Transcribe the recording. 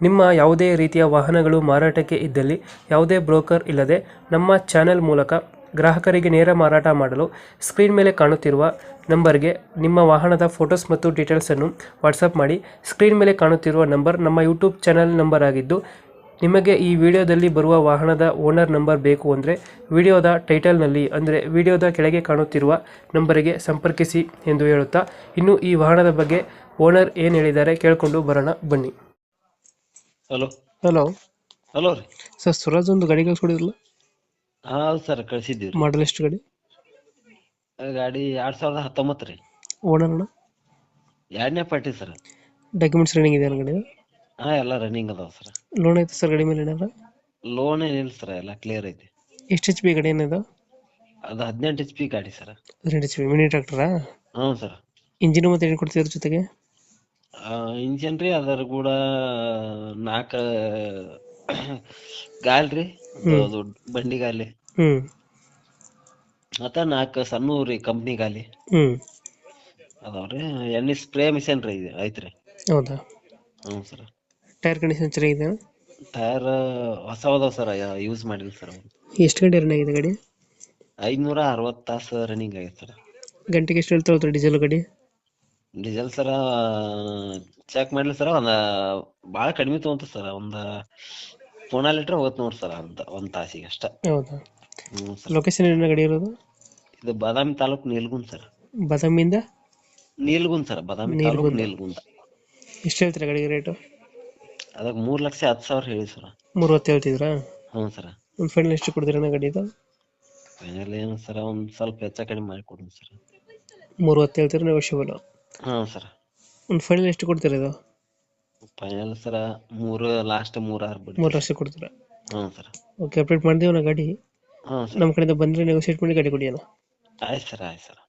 ನಿಮ್ಮ ಯಾವುದೇ ರೀತಿಯ ವಾಹನಗಳು ಮಾರಾಟಕ್ಕೆ ಇದ್ದಲ್ಲಿ ಯಾವುದೇ ಬ್ರೋಕರ್ ಇಲ್ಲದೆ ನಮ್ಮ ಚಾನೆಲ್ ಮೂಲಕ ಗ್ರಾಹಕರಿಗೆ ನೇರ ಮಾರಾಟ ಮಾಡಲು ಸ್ಕ್ರೀನ್ ಮೇಲೆ ಕಾಣುತ್ತಿರುವ ನಂಬರ್ಗೆ ನಿಮ್ಮ ವಾಹನದ ಫೋಟೋಸ್ ಮತ್ತು ಡೀಟೇಲ್ಸನ್ನು ವಾಟ್ಸಪ್ ಮಾಡಿ. ಸ್ಕ್ರೀನ್ ಮೇಲೆ ಕಾಣುತ್ತಿರುವ ನಂಬರ್ ನಮ್ಮ ಯೂಟ್ಯೂಬ್ ಚಾನೆಲ್ ನಂಬರ್ ಆಗಿದ್ದು, ನಿಮಗೆ ಈ ವಿಡಿಯೋದಲ್ಲಿ ಬರುವ ವಾಹನದ ಓನರ್ ನಂಬರ್ ಬೇಕು ಅಂದರೆ ವಿಡಿಯೋದ ಟೈಟಲ್ನಲ್ಲಿ ಅಂದರೆ ವಿಡಿಯೋದ ಕೆಳಗೆ ಕಾಣುತ್ತಿರುವ ನಂಬರಿಗೆ ಸಂಪರ್ಕಿಸಿ ಎಂದು ಹೇಳುತ್ತಾ, ಇನ್ನು ಈ ವಾಹನದ ಬಗ್ಗೆ ಓನರ್ ಏನು ಹೇಳಿದ್ದಾರೆ ಕೇಳಿಕೊಂಡು ಬರೋಣ ಬನ್ನಿ. ಹಲೋ ಹಲೋ ಹಲೋ ರೀ. ಸರ್, ಸ್ವರಾಜ್ ಒಂದು ಗಾಡಿ ಕಳ್ಸ್ಕೊಡಿದ್ರಲ್ಲ, ಹೌದು ಸರ್, ಕಳಿಸಿದ್ದೀವಿ ಮಾಡಲ್ ಎಷ್ಟು ಗಾಡಿ? ಗಾಡಿ 2019 ರೀ. ಓನರ್ ಅಣ್ಣ? 2ನೇ ಪಾರ್ಟಿ ಸರ್. ಡಾಕ್ಯುಮೆಂಟ್ಸ್ ರನ್ನಿಂಗ್ ಇದೆ ಗಾಡಿ? ಎಲ್ಲ ರನ್ನಿಂಗ್ ಅದಾವ ಸರ್. ಲೋನ್ ಐತೆ ಸರ್ ಗಾಡಿ ಮೇಲೆ ಏನಾರ? ಲೋನ್ ಏನಿಲ್ಲ ಸರ್, ಎಲ್ಲ ಕ್ಲಿಯರ್ ಐತಿ. ಎಷ್ಟು ಎಚ್ ಪಿ ಗಾಡಿ ಏನಿದೆ? ಅದು 18 HP ಗಾಡಿ ಸರ್. 18 ಎಚ್ ಪಿ ಮಿನಿ ಟ್ರಾಕ್ಟರಾ? ಹ್ಞೂ ಸರ್. ಇಂಜಿನ್ ಮತ್ತೆ ಏನು ಕೊಡ್ತಿದ್ರ ಜೊತೆಗೆ? ಇಂಜನ್ ರೀ, ಅದರ ಕೂಡ 4 ಗಾಲ್ ರೀ, ಅದು ಬಂಡಿ ಗಾಲಿ ಹ್ಮ್ ಮತ್ತ 4 ಸಣ್ಣ ರೀ ಕಂಪ್ನಿ ಗಾಲಿ ಹ್ಮ್ ಅದಾವ್ರಿ. ಎಣ್ಣೆ ಸ್ಪ್ರೇ ಮಿಷನ್ ರೀ ಇದು ಐತ್ರಿ. ಹೌದಾ? ಹ್ಞೂ ಸರ್. ಟೈರ್ ಕಂಡೀಷನ್ ಚೆನ್ನಾಗಿದೆ? ಟೈರ್ ಹೊಸವದಾವ ಸರ್, ಯೂಸ್ ಮಾಡಿಲ್ಲ ಸರ್. ಎಷ್ಟು ಗಂಟೆ ರನ್ ಆಗಿದೆ ಗಾಡಿ? 560 ತಾಸು ರನ್ನಿಂಗ್ ಆಗೈತೆ ಸರ್. ಗಂಟೆಗೆ ಎಷ್ಟು ಹೇಳ್ತಾ ಡೀಸೆಲ್ ಗಾಡಿ? ಡೀಸೆಲ್ ಸರ ಚೆಕ್ ಮಾಡ್ಲಿ ಸರ್, ಭಾಳ ಕಡಿಮೆ ತೊಗೊಂತ ಸರ್. 4 ಲೀಟರ್ ಹೋಗುತ್ತೆ ನೋಡಿ ಸರ್, ಅಂತ 1 ತಾಸಿಗೆ ಅಷ್ಟ. ಹೌದಾ? ಹ್ಞೂ ಸರ್. ಲೊಕೇಶನ್ ಏನ ಗಾಡಿ ಇರೋದು? ಇದು ಬಾದಾಮಿ ತಾಲೂಕು ನೀಲ್ಗುಂದ್ ಸರ್. ಬಾದಾಮಿಯಿಂದ? ನೀಲ್ಗುಂದ್ ಸರ್, ಬಾದಾಮಿ ತಾಲೂಕು ನೀಲ್ಗುಂದ. ಎಷ್ಟು ಹೇಳ್ತೀರಾ ಗಾಡಿಗೆ ರೇಟು? ಅದಕ್ಕೆ 3,10,000 ಹೇಳಿ ಸರ್. 30 ಹೇಳ್ತಿದ್ರಾ? ಹ್ಞೂ ಸರ್. ಒಂದು ಫೈನಲ್ ಎಷ್ಟು ಕೊಡ್ತೀರಾ ಗಾಡಿ ಇದು? ಫೈನಲ್ ಏನು ಸರ್, ಒಂದು ಸ್ವಲ್ಪ ಹೆಚ್ಚ ಕಡಿಮೆ ಮಾಡಿ ಕೊಡ್ತೀನಿ ಸರ್. 30 ಹೇಳ್ತೀರಾ, ನೆಗೋಷಿಯಬಲ್? ಹ್ಞೂ ಸರ್. ಒಂದು ಫೈನಲ್ ಎಷ್ಟು ಕೊಡ್ತೀರಾ ಇದು? ಫೈನಲ್ ಸರ 3 6 ಬಿಡಿ. 3 ಲಕ್ಷ ಕೊಡ್ತೀರಾ? ಹ್ಞೂ ಸರ್. ಓಕೆ, ಅಪ್ಡೇಟ್ ಮಾಡ್ತೀವಿ ನಾ ಗಾಡಿ. ಹ್ಞೂ ಸರ್. ನಮ್ಮ ಕಡೆಯಿಂದ ಬಂದರೆ ನೆಗೋಷಿಯೇಟ್ ಮಾಡಿ ಗಾಡಿ ಕೊಡಿ ಅಣ್ಣ. ಆಯ್ತು ಸರ್, ಆಯ್ತು ಸರ್.